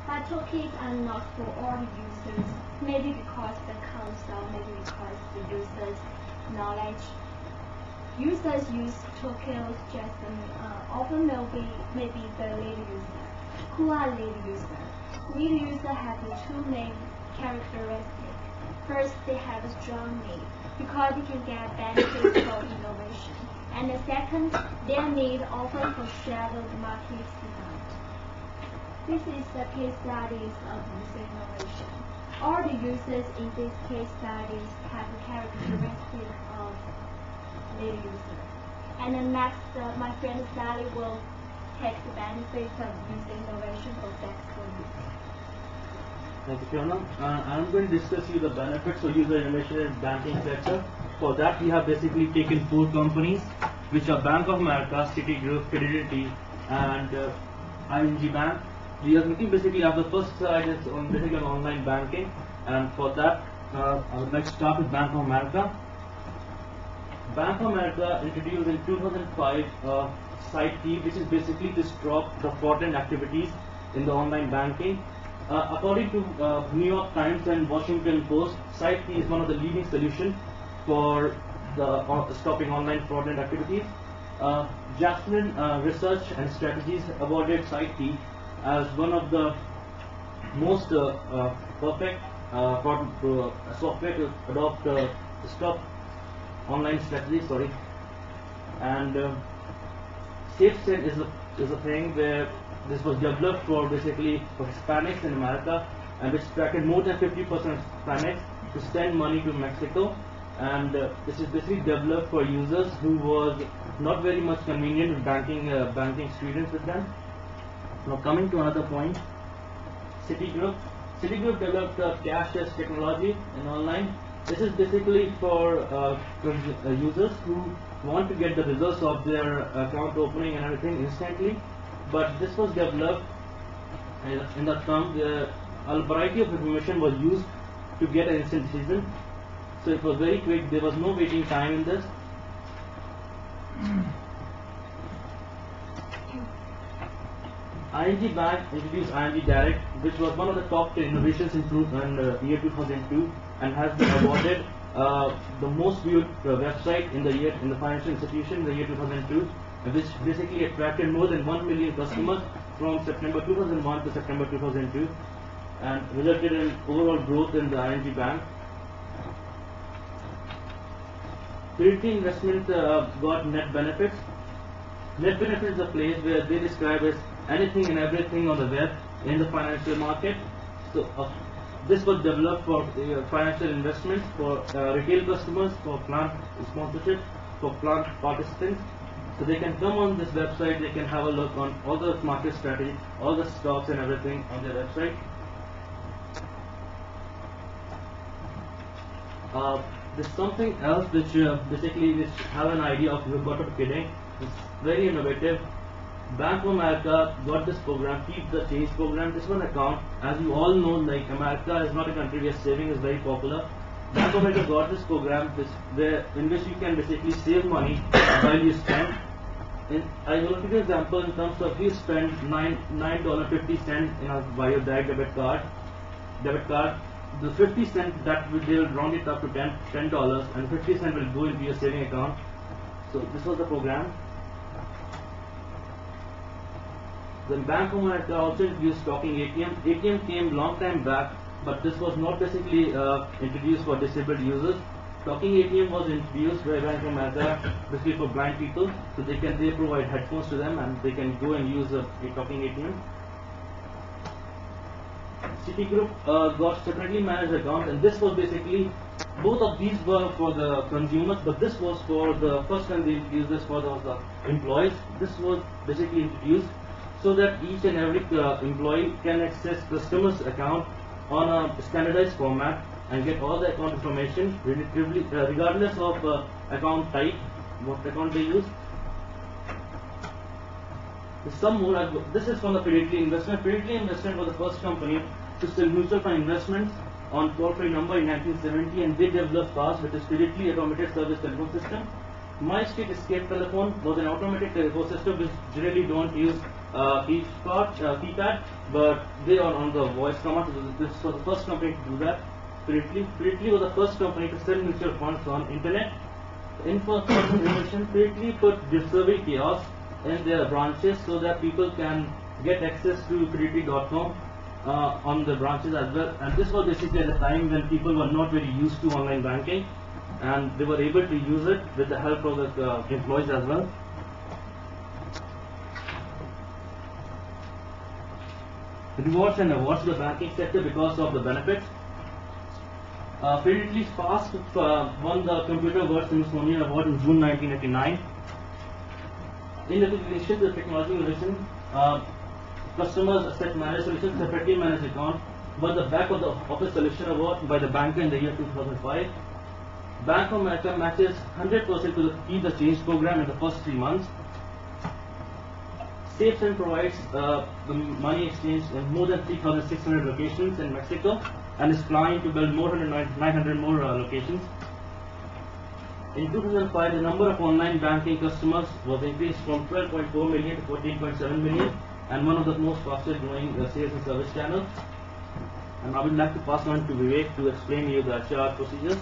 But toolkits are not for all users, maybe because the console, maybe because the users' knowledge. Users use toolkits just often maybe the lead user. Who are lead users? Lead users have two main characteristics. First, they have a strong need because they can get benefits from innovation. And the second, their need often foreshadow the market's demand. This is the case studies of user innovation. All the users in these case studies have the characteristic of lead user. And then next, my friend Sally will take the benefits of user innovation for flexible use. Thank you, Fiona. I'm going to discuss you the benefits of user innovation in banking sector. For that, we have basically taken 4 companies, which are Bank of America, Citigroup, Fidelity, and ING Bank. We are looking basically at the first slide is on basically on online banking, and for that, I would like to start with Bank of America. Bank of America introduced in 2005 Site Key, which is basically to stop the fraudulent activities in the online banking. According to New York Times and Washington Post, Site Key is one of the leading solutions for the stopping online fraudulent activities. Jasmine Research and Strategies awarded Site Key as one of the most perfect software to adopt stop online strategy. And SafeSend is a thing where this was developed for basically for Hispanics in America, and which attracted more than 50% of Hispanics to send money to Mexico. And this is basically developed for users who was not very much convenient with banking experience with them. Now coming to another point, Citigroup developed cashless technology in online. This is basically for users who want to get the results of their account opening and everything instantly. But this was developed in the term where a variety of information was used to get an instant decision. So it was very quick. There was no waiting time in this. ING Bank introduced ING Direct, which was one of the top 10 innovations in year 2002, and has been awarded the most viewed website in the financial institution in the year 2002, which basically attracted more than 1 million customers from September 2001 to September 2002, and resulted in overall growth in the ING Bank. Fidelity Investment got net benefits. Net benefits is a place where they describe as anything and everything on the web in the financial market. So this was developed for financial investments, for retail customers, for plant sponsorship, for plant participants. So they can come on this website, they can have a look on all the market strategy, all the stocks and everything on their website. There's something else which basically have an idea of robotic bidding. It's very innovative. Bank of America got this program, Keep the Change program. This one account, as you all know, like America is not a country where saving is very popular. Bank of America got this program in which you can basically save money while you spend. I will give you an example in terms of you spend $9.50 by your direct debit card, the 50 cents that they will round it up to $10, and 50 cents will go into your saving account. So this was the program. Then Bank of America also introduced talking ATM. ATM came long time back, but this was not basically introduced for disabled users. Talking ATM was introduced by Bank of America basically for blind people, so they provide headphones to them and they can go and use a talking ATM. Citigroup got separately managed account, and this was basically, both of these were for the consumers, but this was for the first time they introduced this for the employees. This was basically introduced so that each and every employee can access customer's account on a standardized format and get all the account information regardless of account type, what account they use. Some more. This is from the Fidelity Investment. Fidelity Investment was the first company to sell mutual fund investments on toll-free number in 1970, and they developed FAST, which is Fidelity Automated Service Telephone System. My Street Escape Telephone was an automated telephone system which generally don't use keypad, but they are on the voice command. So this was the first company to do that. Fidelity was the first company to sell mutual funds on internet. In first innovation, Fidelity put this survey kiosks in their branches so that people can get access to fidelity.com on the branches as well. And this was basically at a time when people were not very used to online banking, and they were able to use it with the help of the employees as well. Rewards and awards to the banking sector because of the benefits. Fidelity Fast won the Computer World Smithsonian Award in June 1989. In addition to the technology innovation, customers asset managed solutions separately managed account was the back of the Office Solution Award by the banker in the year 2005. Bank of America matches 100% to the Keep the Change program in the first 3 months. SafeSend provides the money exchange in more than 3,600 locations in Mexico and is planning to build more than 900 more locations. In 2005, the number of online banking customers was increased from 12.4 million to 14.7 million, and one of the most fastest growing sales and service channels. And I would like to pass on to Vivek to explain you the HR procedures.